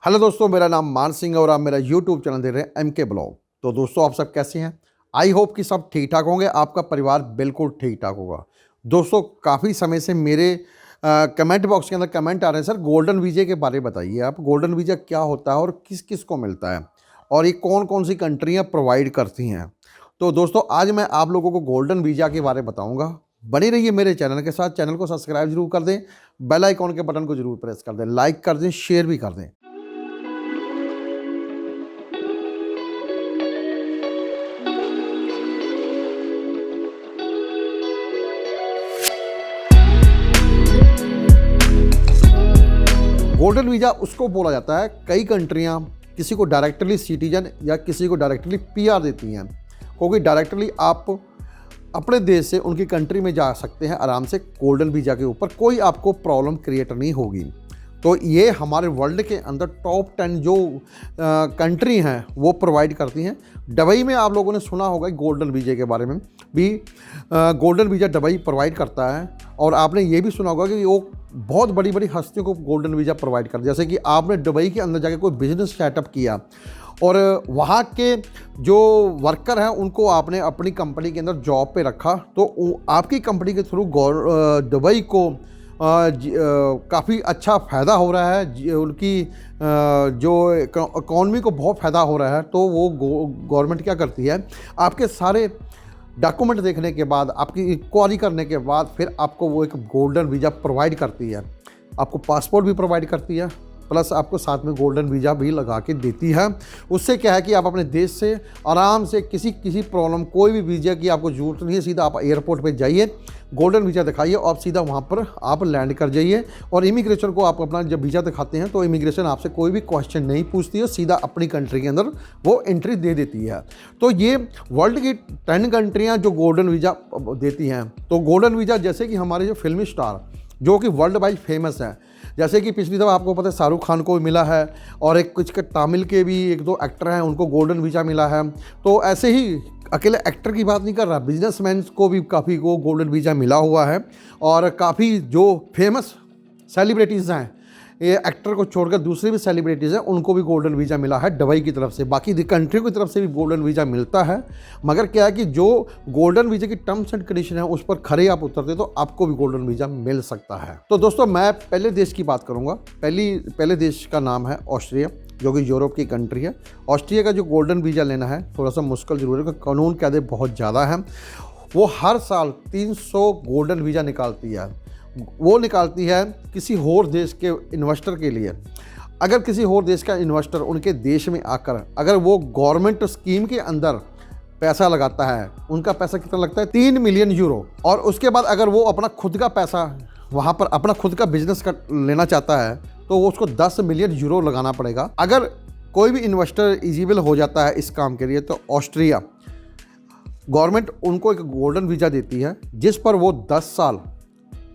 Hello दोस्तों, मेरा नाम मान सिंह है और आप मेरा यूट्यूब चैनल देख रहे हैं एम के ब्लॉग। तो दोस्तों, आप सब कैसे हैं? आई होप कि सब ठीक ठाक होंगे, आपका परिवार बिल्कुल ठीक ठाक होगा। दोस्तों, काफ़ी समय से मेरे कमेंट बॉक्स के अंदर कमेंट आ रहे हैं, सर गोल्डन वीज़े के बारे में बताइए आप। गोल्डन वीज़ा क्या होता है और किस किस को मिलता है और ये कौन कौन सी कंट्रियाँ प्रोवाइड करती हैं। तो दोस्तों, आज मैं आप लोगों को गोल्डन वीज़ा के बारे में बताऊँगा। बनी रहिए मेरे चैनल के साथ। चैनल को सब्सक्राइब जरूर कर दें, बेल आइकॉन के बटन को जरूर प्रेस कर दें, लाइक कर दें, शेयर भी कर दें। गोल्डन वीज़ा उसको बोला जाता है, कई कंट्रियां किसी को डायरेक्टली सिटीजन या किसी को डायरेक्टली पीआर देती हैं, क्योंकि डायरेक्टली आप अपने देश से उनकी कंट्री में जा सकते हैं आराम से। गोल्डन वीज़ा के ऊपर कोई आपको प्रॉब्लम क्रिएट नहीं होगी। तो ये हमारे वर्ल्ड के अंदर टॉप 10 जो कंट्री हैं वो प्रोवाइड करती हैं। दुबई में आप लोगों ने सुना होगा गोल्डन वीज़ा के बारे में भी। गोल्डन वीज़ा दुबई प्रोवाइड करता है। और आपने ये भी सुना होगा कि वो बहुत बड़ी बड़ी हस्तियों को गोल्डन वीज़ा प्रोवाइड करता है। जैसे कि आपने दुबई के अंदर जाके कोई बिजनेस सेटअप किया और वहाँ के जो वर्कर हैं उनको आपने अपनी कंपनी के अंदर जॉब पे रखा, तो आपकी कंपनी के थ्रू दुबई को काफ़ी अच्छा फ़ायदा हो रहा है, उनकी जो इकॉनमी को बहुत फ़ायदा हो रहा है। तो वो गवर्नमेंट क्या करती है, आपके सारे डॉक्यूमेंट देखने के बाद, आपकी इंक्वायरी करने के बाद फिर आपको वो एक गोल्डन वीज़ा प्रोवाइड करती है। आपको पासपोर्ट भी प्रोवाइड करती है, प्लस आपको साथ में गोल्डन वीज़ा भी लगा के देती है। उससे क्या है कि आप अपने देश से आराम से किसी प्रॉब्लम, कोई भी वीज़ा की आपको ज़रूरत नहीं है। सीधा आप एयरपोर्ट पे जाइए, गोल्डन वीज़ा दिखाइए और सीधा वहाँ पर आप लैंड कर जाइए। और इमिग्रेशन को आप अपना जब वीज़ा दिखाते हैं तो इमिग्रेशन आपसे कोई भी क्वेश्चन नहीं पूछती है, सीधा अपनी कंट्री के अंदर वो एंट्री दे देती है। तो ये वर्ल्ड की 10 कंट्रियाँ जो गोल्डन वीज़ा देती हैं। तो गोल्डन वीज़ा जैसे कि हमारे जो फिल्मी स्टार जो कि वर्ल्ड वाइड फेमस हैं, जैसे कि पिछली दफ़ा आपको पता है शाहरुख खान को मिला है, और एक कुछ तमिल के भी 1-2 एक्टर हैं उनको गोल्डन वीज़ा मिला है। तो ऐसे ही अकेले एक्टर की बात नहीं कर रहा, बिजनेसमैन को भी काफ़ी को गोल्डन वीज़ा मिला हुआ है। और काफ़ी जो फेमस सेलिब्रिटीज़ हैं, ये एक्टर को छोड़कर दूसरे भी सेलिब्रिटीज़ हैं, उनको भी गोल्डन वीज़ा मिला है दुबई की तरफ से। बाकी कंट्रियों की तरफ से भी गोल्डन वीज़ा मिलता है, मगर क्या है कि जो गोल्डन वीज़ा की टर्म्स एंड कंडीशन है उस पर खरे आप उतरते तो आपको भी गोल्डन वीज़ा मिल सकता है। तो दोस्तों, मैं पहले देश की बात करूँगा। पहले देश का नाम है ऑस्ट्रिया, जो कि यूरोप की कंट्री है। ऑस्ट्रिया का जो गोल्डन वीज़ा लेना है थोड़ा सा मुश्किल जरूर है, क्योंकि कानून कायदे बहुत ज़्यादा हैं। वो हर साल 300 गोल्डन वीज़ा निकालती है। वो निकालती है किसी और देश के इन्वेस्टर के लिए। अगर किसी और देश का इन्वेस्टर उनके देश में आकर अगर वो गवर्नमेंट स्कीम के अंदर पैसा लगाता है, उनका पैसा कितना लगता है, 3 मिलियन यूरो। और उसके बाद अगर वो अपना खुद का पैसा वहाँ पर अपना खुद का बिजनेस का लेना चाहता है तो वो उसको 10 मिलियन यूरो लगाना पड़ेगा। अगर कोई भी इन्वेस्टर एलिजिबल हो जाता है इस काम के लिए, तो ऑस्ट्रिया गवर्नमेंट उनको एक गोल्डन वीज़ा देती है, जिस पर वो 10 साल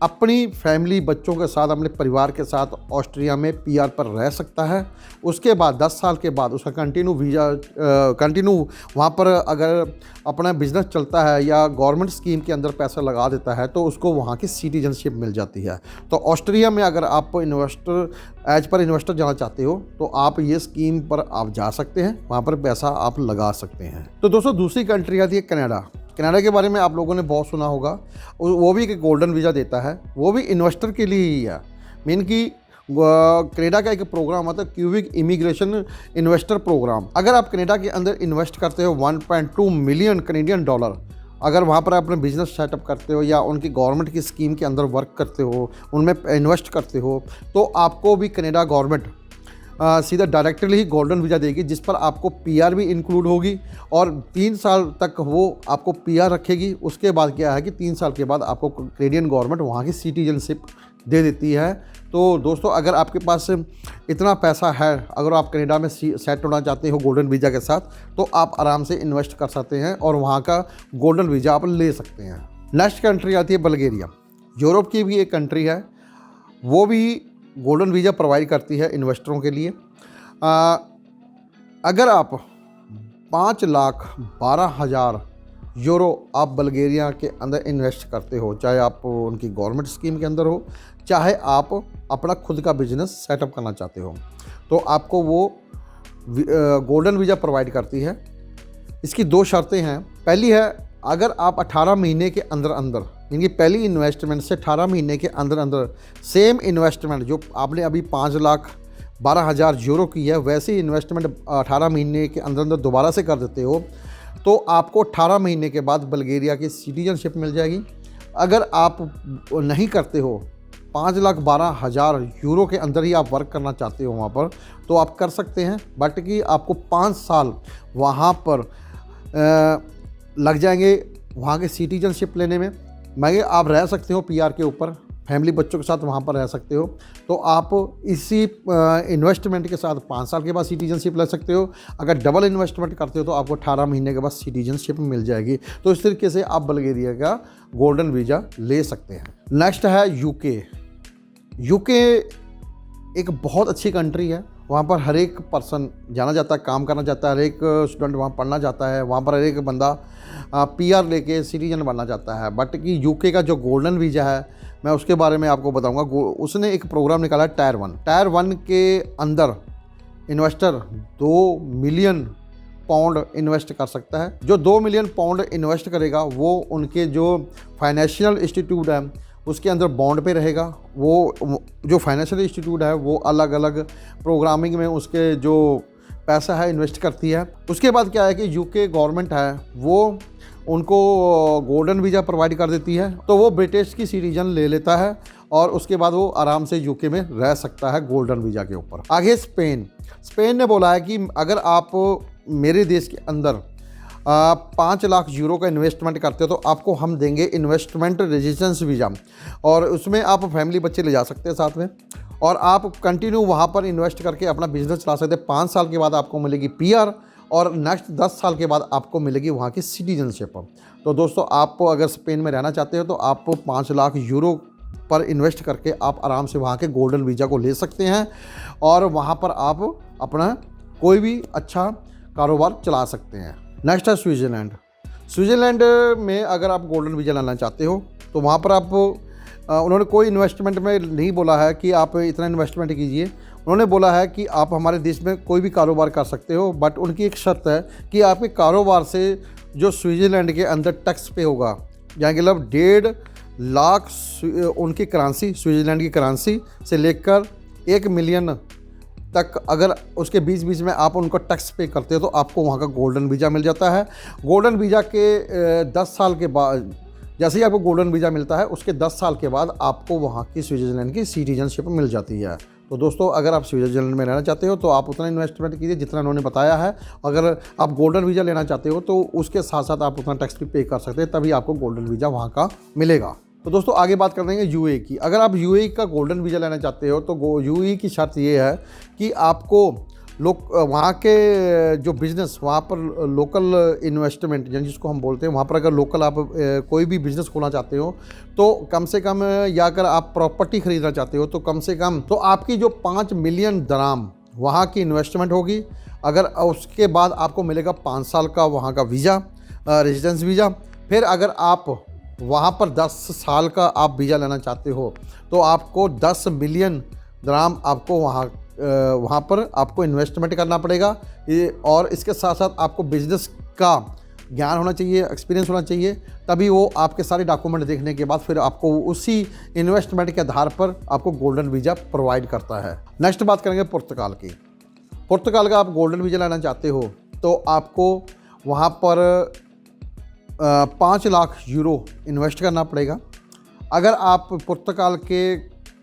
अपनी फैमिली, बच्चों के साथ, अपने परिवार के साथ ऑस्ट्रिया में पीआर पर रह सकता है। उसके बाद 10 साल के बाद उसका कंटिन्यू वहाँ पर अगर अपना बिजनेस चलता है या गवर्नमेंट स्कीम के अंदर पैसा लगा देता है तो उसको वहाँ की सिटीजनशिप मिल जाती है। तो ऑस्ट्रिया में अगर आप इन्वेस्टर जाना चाहते हो तो आप ये स्कीम पर आप जा सकते हैं, वहाँ पर पैसा आप लगा सकते हैं। तो दोस्तों, दूसरी कंट्री आती है कनाडा। कनाडा के बारे में आप लोगों ने बहुत सुना होगा। वो भी एक गोल्डन वीज़ा देता है, वो भी इन्वेस्टर के लिए ही है। मीन कि कनाडा का एक प्रोग्राम आता है, क्यूबिक इमिग्रेशन इन्वेस्टर प्रोग्राम। अगर आप कनाडा के अंदर इन्वेस्ट करते हो 1.2 मिलियन कनेडियन डॉलर, अगर वहाँ पर अपने बिजनेस सेटअप करते हो या उनकी गवर्नमेंट की स्कीम के अंदर वर्क करते हो, उनमें इन्वेस्ट करते हो, तो आपको भी कनाडा गवर्नमेंट सीधा डायरेक्टली ही गोल्डन वीज़ा देगी, जिस पर आपको पीआर भी इंक्लूड होगी और 3 साल तक वो आपको पीआर रखेगी। उसके बाद क्या है कि 3 साल के बाद आपको कैनेडियन गवर्नमेंट वहाँ की सिटीजनशिप दे देती है। तो दोस्तों, अगर आपके पास इतना पैसा है, अगर आप कनाडा में सेट होना चाहते हो गोल्डन वीज़ा के साथ, तो आप आराम से इन्वेस्ट कर सकते हैं और वहाँ का गोल्डन वीज़ा आप ले सकते हैं। नेक्स्ट कंट्री आती है बल्गेरिया। यूरोप की भी एक कंट्री है, वो भी गोल्डन वीज़ा प्रोवाइड करती है इन्वेस्टरों के लिए। अगर आप 5,12,000 यूरो आप बल्गेरिया के अंदर इन्वेस्ट करते हो, चाहे आप उनकी गवर्नमेंट स्कीम के अंदर हो, चाहे आप अपना खुद का बिजनेस सेटअप करना चाहते हो, तो आपको वो गोल्डन वीज़ा प्रोवाइड करती है। इसकी 2 शर्तें हैं। पहली है, अगर आप 18 महीने के अंदर अंदर, यानी पहली इन्वेस्टमेंट से 18 महीने के अंदर अंदर सेम इन्वेस्टमेंट जो आपने अभी 5,12,000 यूरो की है, वैसी इन्वेस्टमेंट 18 महीने के अंदर अंदर दोबारा से कर देते हो तो आपको 18 महीने के बाद बल्गेरिया की सिटीजनशिप मिल जाएगी। अगर आप नहीं करते हो, 5,12,000 यूरो के अंदर ही आप वर्क करना चाहते हो वहाँ पर, तो आप कर सकते हैं, बट कि आपको 5 साल वहाँ पर लग जाएंगे वहाँ के सिटीजनशिप लेने में। मगर आप रह सकते हो पीआर के ऊपर, फैमिली बच्चों के साथ वहाँ पर रह सकते हो। तो आप इसी इन्वेस्टमेंट के साथ 5 साल के बाद सिटीजनशिप ले सकते हो। अगर डबल इन्वेस्टमेंट करते हो तो आपको 18 महीने के बाद सिटीजनशिप मिल जाएगी। तो इस तरीके से आप बल्गेरिया का गोल्डन वीज़ा ले सकते हैं। नेक्स्ट है यूके। यूके एक बहुत अच्छी कंट्री है। वहाँ पर हर एक पर्सन जाना जाता है, काम करना चाहता है, हर एक स्टूडेंट वहाँ पढ़ना चाहता है, वहाँ पर हर एक बंदा पीआर लेके सिटीजन बनना चाहता है। बट कि यूके का जो गोल्डन वीज़ा है, मैं उसके बारे में आपको बताऊंगा। उसने एक प्रोग्राम निकाला है टायर 1 के अंदर इन्वेस्टर 2 मिलियन पाउंड इन्वेस्ट कर सकता है। जो 2 मिलियन पाउंड इन्वेस्ट करेगा वो उनके जो फाइनेंशियल इंस्टीट्यूट है उसके अंदर बॉन्ड पे रहेगा। वो जो फाइनेंशियल इंस्टीट्यूट है वो अलग अलग प्रोग्रामिंग में उसके जो पैसा है इन्वेस्ट करती है। उसके बाद क्या है कि यूके गवर्नमेंट है वो उनको गोल्डन वीज़ा प्रोवाइड कर देती है, तो वो ब्रिटिश की सिटीजन ले लेता है और उसके बाद वो आराम से यूके में रह सकता है गोल्डन वीज़ा के ऊपर। आगे स्पेन ने बोला है कि अगर आप मेरे देश के अंदर 5 लाख यूरो का इन्वेस्टमेंट करते हो तो आपको हम देंगे इन्वेस्टमेंट रेजिडेंस वीज़ा, और उसमें आप फैमिली बच्चे ले जा सकते हैं साथ में, और आप कंटिन्यू वहाँ पर इन्वेस्ट करके अपना बिजनेस चला सकते हैं। 5 साल के बाद आपको मिलेगी पीआर और नेक्स्ट 10 साल के बाद आपको मिलेगी वहाँ की सिटीजनशिप। तो दोस्तों, आप अगर स्पेन में रहना चाहते हो तो आप 5 लाख यूरो पर इन्वेस्ट करके आप आराम से वहाँ के गोल्डन वीज़ा को ले सकते हैं और वहाँ पर आप अपना कोई भी अच्छा कारोबार चला सकते हैं। नेक्स्ट है स्विट्ज़रलैंड में अगर आप गोल्डन वीज़ा लेना चाहते हो तो वहाँ पर आप उन्होंने कोई इन्वेस्टमेंट में नहीं बोला है कि आप इतना इन्वेस्टमेंट कीजिए। उन्होंने बोला है कि आप हमारे देश में कोई भी कारोबार कर सकते हो, बट उनकी एक शर्त है कि आपके कारोबार से जो स्विट्ज़रलैंड के अंदर टैक्स पे होगा, यानी कि मतलब 1.5 लाख उनकी करेंसी, स्विट्ज़रलैंड की करेंसी से लेकर 1 मिलियन तक अगर उसके बीच में आप उनको टैक्स पे करते हो तो आपको वहाँ का गोल्डन वीज़ा मिल जाता है। गोल्डन वीज़ा के 10 साल के बाद, जैसे ही आपको गोल्डन वीज़ा मिलता है उसके 10 साल के बाद आपको वहाँ की स्विट्ज़रलैंड की सिटीजनशिप मिल जाती है। तो दोस्तों, अगर आप स्विट्ज़रलैंड में रहना चाहते हो तो आप उतना इन्वेस्टमेंट कीजिए जितना उन्होंने बताया है। अगर आप गोल्डन वीज़ा लेना चाहते हो तो उसके साथ साथ आप उतना टैक्स भी पे कर सकते हैं, तभी आपको गोल्डन वीज़ा वहाँ का मिलेगा। तो दोस्तों, आगे बात कर देंगे यूएई की। अगर आप यूएई का गोल्डन वीज़ा लेना चाहते हो तो यूएई की शर्त ये है कि आपको वहाँ के जो बिज़नेस, वहाँ पर लोकल इन्वेस्टमेंट यानी जिसको हम बोलते हैं, वहाँ पर अगर लोकल आप कोई भी बिज़नेस खोलना चाहते हो तो कम से कम, या अगर आप प्रॉपर्टी ख़रीदना चाहते हो तो कम से कम तो आपकी जो 5 मिलियन दराम वहाँ की इन्वेस्टमेंट होगी। अगर उसके बाद आपको मिलेगा 5 साल का वहाँ का वीज़ा, रेजिडेंस वीज़ा। फिर अगर आप वहाँ पर 10 साल का आप वीज़ा लेना चाहते हो तो आपको 10 मिलियन दराम आपको वहाँ पर आपको इन्वेस्टमेंट करना पड़ेगा। और इसके साथ साथ आपको बिज़नेस का ज्ञान होना चाहिए, एक्सपीरियंस होना चाहिए, तभी वो आपके सारे डॉक्यूमेंट देखने के बाद फिर आपको उसी इन्वेस्टमेंट के आधार पर आपको गोल्डन वीज़ा प्रोवाइड करता है। नेक्स्ट बात करेंगे पुर्तगाल की। पुर्तगाल का आप गोल्डन वीज़ा लेना चाहते हो तो आपको वहाँ पर 5 लाख यूरो इन्वेस्ट करना पड़ेगा। अगर आप पुर्तगाल के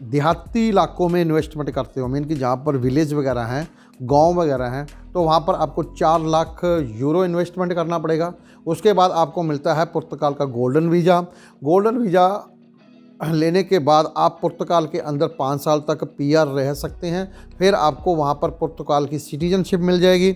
देहाती इलाकों में इन्वेस्टमेंट करते हो, मीन कि जहाँ पर विलेज वगैरह हैं, गांव वगैरह हैं, तो वहाँ पर आपको 4 लाख यूरो इन्वेस्टमेंट करना पड़ेगा। उसके बाद आपको मिलता है पुर्तगाल का गोल्डन वीज़ा। गोल्डन वीज़ा लेने के बाद आप पुर्तगाल के अंदर 5 साल तक पीआर रह सकते हैं। फिर आपको वहाँ पर पुर्तगाल की सिटीजनशिप मिल जाएगी।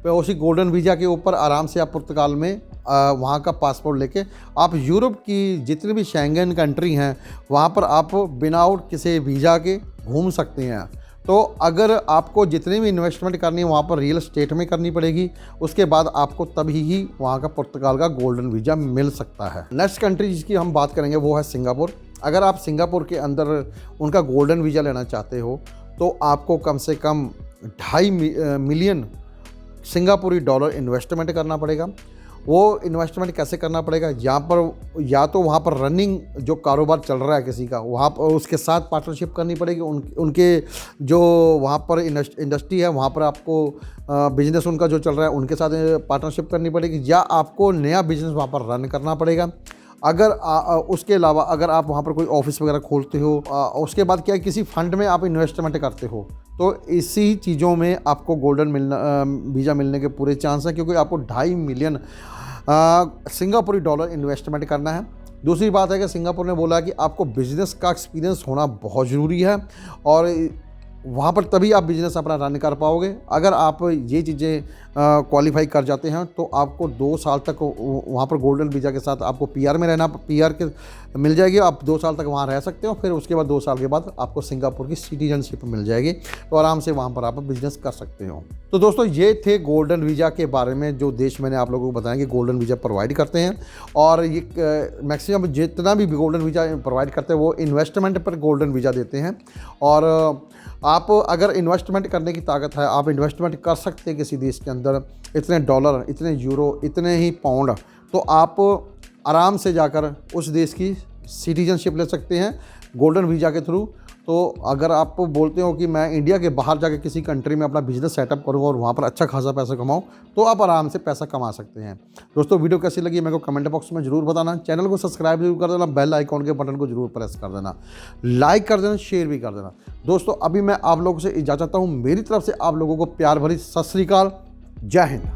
तो उसी गोल्डन वीज़ा के ऊपर आराम से आप पुर्तगाल में वहाँ का पासपोर्ट लेके आप यूरोप की जितनी भी शेंगन कंट्री हैं वहाँ पर आप विदाउट किसी वीज़ा के घूम सकते हैं। तो अगर आपको जितनी भी इन्वेस्टमेंट करनी है वहाँ पर रियल एस्टेट में करनी पड़ेगी, उसके बाद आपको तभी ही वहाँ का पुर्तगाल का गोल्डन वीज़ा मिल सकता है। नेक्स्ट कंट्री जिसकी हम बात करेंगे वो है सिंगापुर। अगर आप सिंगापुर के अंदर उनका गोल्डन वीज़ा लेना चाहते हो तो आपको कम से कम $2.5 मिलियन सिंगापुरी डॉलर इन्वेस्टमेंट करना पड़ेगा। वो इन्वेस्टमेंट कैसे करना पड़ेगा, यहाँ पर या तो वहाँ पर रनिंग जो कारोबार चल रहा है किसी का, वहाँ पर उसके साथ पार्टनरशिप करनी पड़ेगी। उनके जो वहाँ पर इंडस्ट्री है वहाँ पर आपको बिजनेस उनका जो चल रहा है उनके साथ पार्टनरशिप करनी पड़ेगी, या आपको नया बिजनेस वहाँ पर रन करना पड़ेगा। अगर उसके अलावा अगर आप वहाँ पर कोई ऑफिस वगैरह खोलते हो, उसके बाद क्या है, किसी फंड में आप इन्वेस्टमेंट करते हो, तो इसी चीज़ों में आपको गोल्डन वीज़ा मिलने के पूरे चांस हैं, क्योंकि आपको 2.5 मिलियन सिंगापुरी डॉलर इन्वेस्टमेंट करना है। दूसरी बात है कि सिंगापुर ने बोला कि आपको बिजनेस का एक्सपीरियंस होना बहुत ज़रूरी है, और वहाँ पर तभी आप बिज़नेस अपना रन कर पाओगे। अगर आप ये चीज़ें क्वालिफाई कर जाते हैं तो आपको 2 साल तक वहाँ पर गोल्डन वीज़ा के साथ आपको पीआर में रहना, पीआर के मिल जाएगी, आप 2 साल तक वहाँ रह सकते हो। फिर उसके बाद 2 साल के बाद आपको सिंगापुर की सिटीजनशिप मिल जाएगी, तो आराम से वहाँ पर आप बिज़नेस कर सकते हो। तो दोस्तों ये थे गोल्डन वीज़ा के बारे में जो देश मैंने आप लोगों को बताया कि गोल्डन वीज़ा प्रोवाइड करते हैं, और ये मैक्सिमम जितना भी गोल्डन वीज़ा प्रोवाइड करते हैं वो इन्वेस्टमेंट पर गोल्डन वीज़ा देते हैं। और आप अगर इन्वेस्टमेंट करने की ताकत है, आप इन्वेस्टमेंट कर सकते हैं किसी देश के अंदर, इतने डॉलर, इतने यूरो, इतने ही पाउंड, तो आप आराम से जाकर उस देश की सिटीजनशिप ले सकते हैं गोल्डन वीज़ा के थ्रू। तो अगर आप बोलते हो कि मैं इंडिया के बाहर जाकर किसी कंट्री में अपना बिजनेस सेटअप करूँ और वहाँ पर अच्छा खासा पैसा कमाऊँ, तो आप आराम से पैसा कमा सकते हैं। दोस्तों वीडियो कैसी लगी मेरे को कमेंट बॉक्स में ज़रूर बताना। चैनल को सब्सक्राइब जरूर कर देना, बेल आइकॉन के बटन को जरूर प्रेस कर देना, लाइक कर देना, शेयर भी कर देना। दोस्तों अभी मैं आप लोगों से इजाज़त चाहता हूँ, मेरी तरफ से आप लोगों को प्यार भरी सत श्री अकाल, जय हिंद।